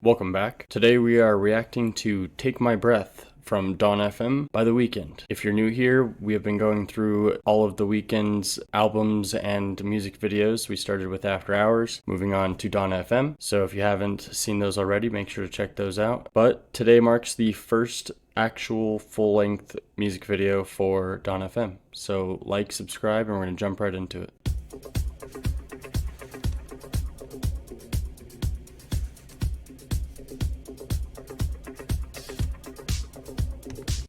Welcome back. Today we are reacting to Take My Breath from Dawn FM by The Weeknd. If you're new here, we have been going through all of The Weeknd's albums and music videos. We started with After Hours, moving on to Dawn FM. So if you haven't seen those already, make sure to check those out. But today marks the first actual full-length music video for Dawn FM. So like, subscribe, and we're going to jump right into it.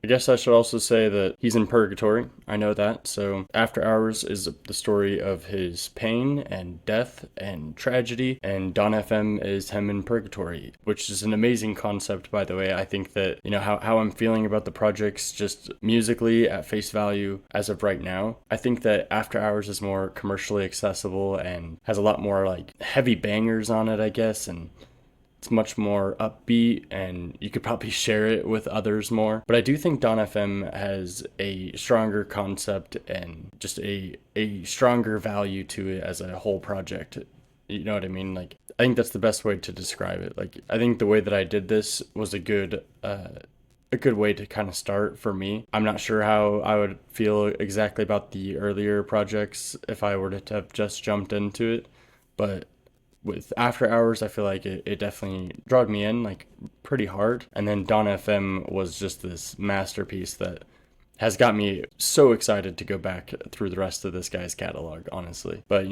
I guess I should also say that he's in purgatory. I know that. So After Hours is the story of his pain and death and tragedy, and Dawn FM is him in purgatory, which is an amazing concept, by the way. I think that, how I'm feeling about the projects just musically at face value as of right now. I think that After Hours is more commercially accessible and has a lot more like heavy bangers on it, I guess, and it's much more upbeat, and you could probably share it with others more. But I do think Dawn FM has a stronger concept and just a stronger value to it as a whole project. You know what I mean? Like, I think that's the best way to describe it. Like, I think the way that I did this was a good way to kind of start for me. I'm not sure how I would feel exactly about the earlier projects if I were to have just jumped into it, but with After Hours, I feel like it definitely drawed me in, like, pretty hard. And then Dawn FM was just this masterpiece that has got me so excited to go back through the rest of this guy's catalog, honestly. But,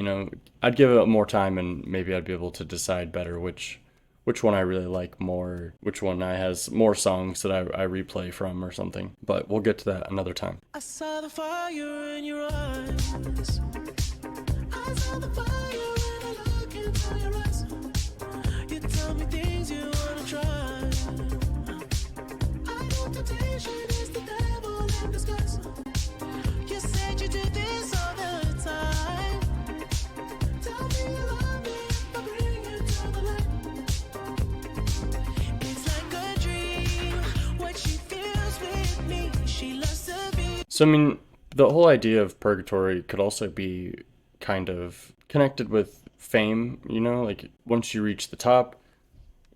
I'd give it more time and maybe I'd be able to decide better which one I really like more, which one has more songs that I replay from or something. But we'll get to that another time. I saw the fire in your eyes. I saw the fire. You tell me things you wanna try. I know temptation is the devil in disguise. You said you do this all the time. Tell me you love me if I bring you to the light. It's like a dream, what she feels with me. She loves to be. So, the whole idea of purgatory could also be kind of connected with fame, like once you reach the top,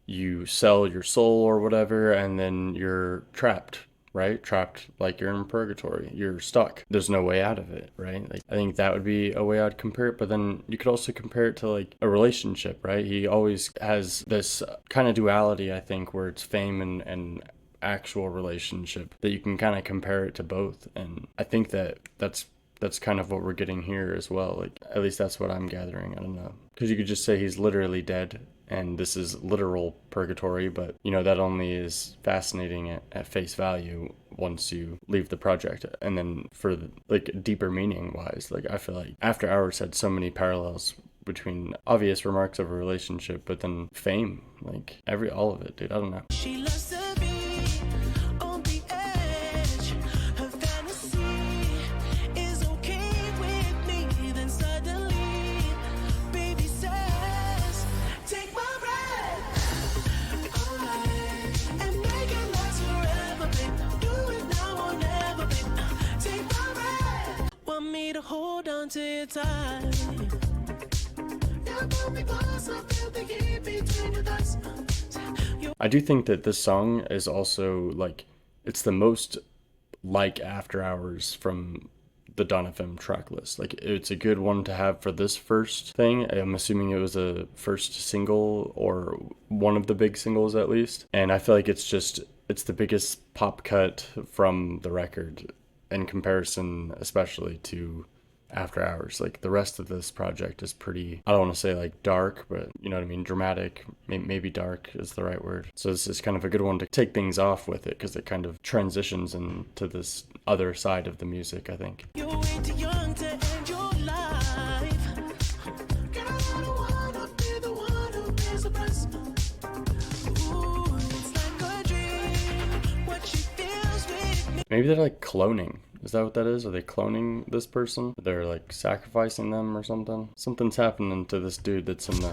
you sell your soul or whatever, and then you're trapped, right? Trapped, like you're in purgatory, you're stuck. There's no way out of it, right? Like, I think that would be a way I'd compare it, but then you could also compare it to like a relationship, right? He always has this kind of duality, I think, where it's fame and actual relationship, that you can kind of compare it to both. And I think that's kind of what we're getting here as well. Like, at least that's what I'm gathering. I don't know. Because you could just say he's literally dead and this is literal purgatory, but, that only is fascinating at face value once you leave the project. And then for, deeper meaning wise, I feel like After Hours had so many parallels between obvious remarks of a relationship, but then fame, all of it, dude. I don't know. She loves to be on the edge. Her fantasy is okay with me. Then suddenly, baby says, take my breath. Alright, and make it last forever, babe. Do it now or never, babe. Take my breath. Want me to hold on to your tight. Now pull me close, I feel the heat between your thighs. I do think that this song is also it's the most like After Hours from the Dawn FM track list. It's a good one to have for this first thing. I'm assuming it was a first single or one of the big singles at least. And I feel like it's the biggest pop cut from the record in comparison, especially to After Hours. The rest of this project is pretty, I don't want to say dark, but you know what I mean, dramatic, maybe dark is the right word. So this is kind of a good one to take things off with it, because it kind of transitions into this other side of the music, I think. You're way too young to end your life. Girl, I don't wanna be the one who pays the price. Ooh, it's like a dream, what she feels with me. Maybe they're cloning. Is that what that is? Are they cloning this person? They're sacrificing them or something? Something's happening to this dude that's in the...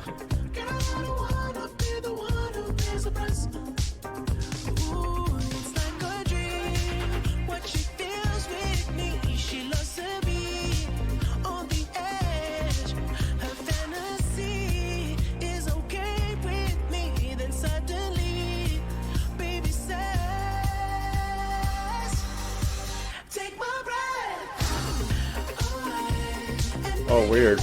Girl, I don't wanna be the one who pays the price. Ooh, it's like a dream, what she feels with me. She loves to be on the edge. Her fantasy is okay with me. Then suddenly Oh, weird.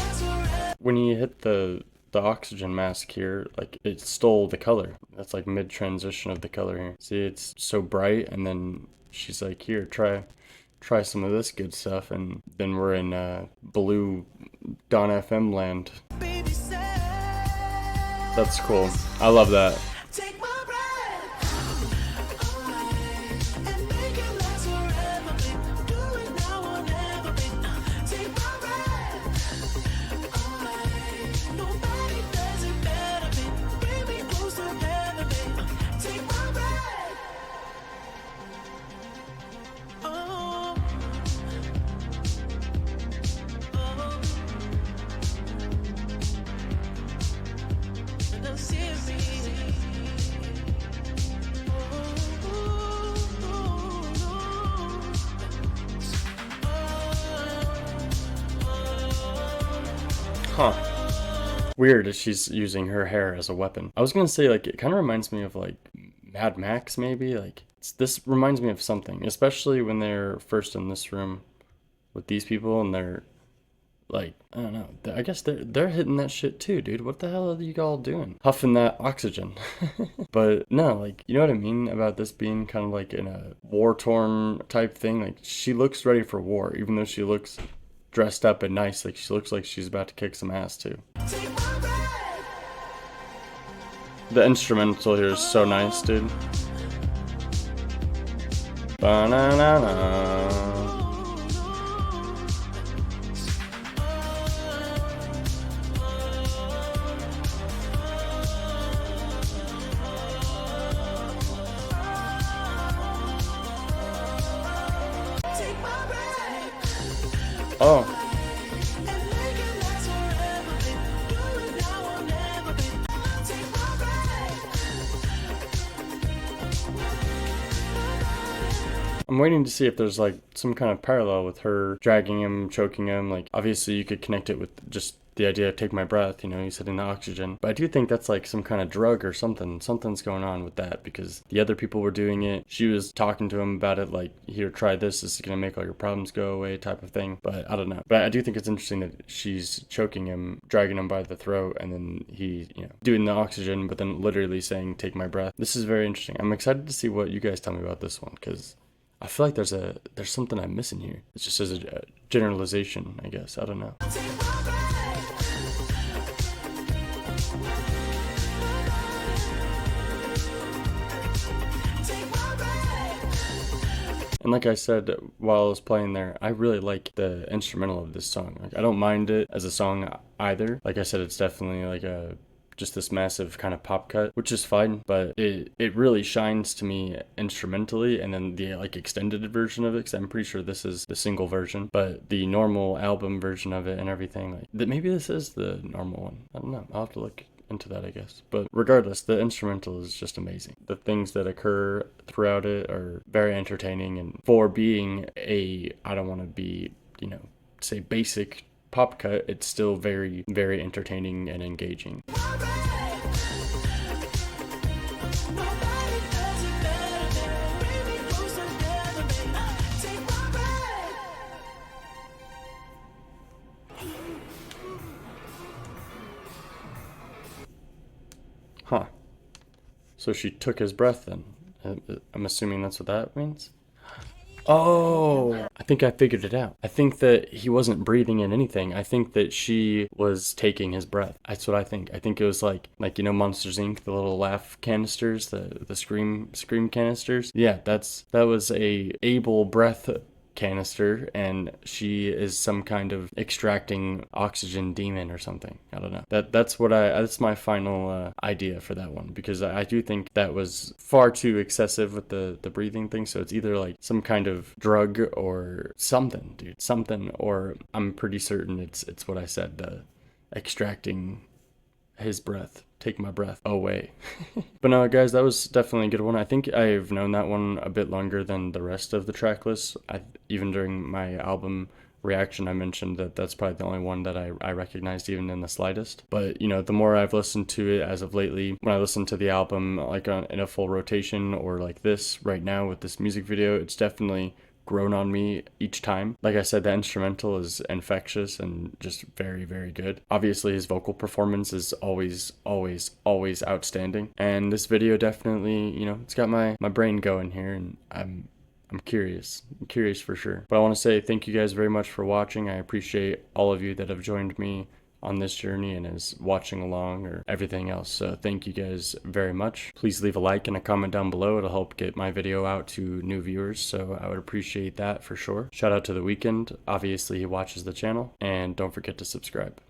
When he hit the oxygen mask here, like it stole the color. That's like mid transition of the color here. See, it's so bright, and then she's like, here, try some of this good stuff, and then we're in blue Don FM land. Baby said, That's cool. I love that. take my breath away and make it last forever, babe. Do it now or never, babe. Take my breath away. Nobody does it better, babe. Bring me closer together, babe. Take my breath. Oh, oh. And I'm serious. Huh. Weird that she's using her hair as a weapon. I was gonna say, like, it kind of reminds me of, like, Mad Max, maybe? Like, this reminds me of something, especially when they're first in this room with these people, and they're, like, I don't know. I guess they're hitting that shit too, dude. What the hell are you all doing? Huffing that oxygen. But no, like, you know what I mean about this being kind of like in a war-torn type thing? Like, she looks ready for war, even though she looks dressed up and nice. Like, she looks like she's about to kick some ass too. Take my breath. The instrumental here is so nice, dude. Ba-na-na-na. Take my breath. Oh, And make it last forever, babe. Do it now or never, babe. Take my breath. I'm waiting to see if there's like some kind of parallel with her dragging him, choking him. Like, obviously you could connect it with just the idea of take my breath, you know, he's hitting the oxygen. But I do think that's like some kind of drug or something. Something's going on with that, because the other people were doing it. She was talking to him about it, like, here, try this. This is going to make all your problems go away type of thing. But I don't know. But I do think it's interesting that she's choking him, dragging him by the throat, and then he, you know, doing the oxygen, but then literally saying, take my breath. This is very interesting. I'm excited to see what you guys tell me about this one, because I feel like there's something I'm missing here. It's just as a generalization, I guess. I don't know. Take my breath. Take my breath. And like I said while I was playing there, I really like the instrumental of this song. Like, I don't mind it as a song either. Like I said, it's definitely like a just this massive kind of pop cut, which is fine, but it really shines to me instrumentally, and then the like extended version of it, because I'm pretty sure this is the single version, but the normal album version of it and everything, like that, maybe this is the normal one. I don't know. I'll have to look into that, I guess. But regardless, the instrumental is just amazing. The things that occur throughout it are very entertaining, and for being a, I don't want to be, you know, say basic pop cut, it's still very, very entertaining and engaging. Nobody does it better, babe. Bring me closer together, babe. Take my breath. Huh. So she took his breath then. I'm assuming that's what that means? Oh, I think I figured it out. I think that he wasn't breathing in anything. I think that she was taking his breath. That's what I think. I think it was like you know, Monsters Inc., the little laugh canisters, the scream canisters. Yeah, that was a able breath canister, and she is some kind of extracting oxygen demon or something. I don't know. That's my final idea for that one, because I do think that was far too excessive with the breathing thing. So it's either like some kind of drug or something, dude, something, or I'm pretty certain it's what I said, the extracting his breath, take my breath away. But no, guys, that was definitely a good one. I think I've known that one a bit longer than the rest of the track list. Even during my album reaction, I mentioned that that's probably the only one that I recognized even in the slightest. But, you know, the more I've listened to it as of lately, when I listen to the album like in a full rotation, or like this right now with this music video, it's definitely grown on me each time. Like I said, the instrumental is infectious and just very, very good. Obviously, his vocal performance is always, always, always outstanding. And this video definitely, it's got my brain going here, and I'm curious. I'm curious for sure. But I want to say thank you guys very much for watching. I appreciate all of you that have joined me on this journey and is watching along or everything else. So thank you guys very much. Please leave a like and a comment down below. It'll help get my video out to new viewers, so I would appreciate that for sure. Shout out to The Weeknd. Obviously, he watches the channel. And don't forget to subscribe.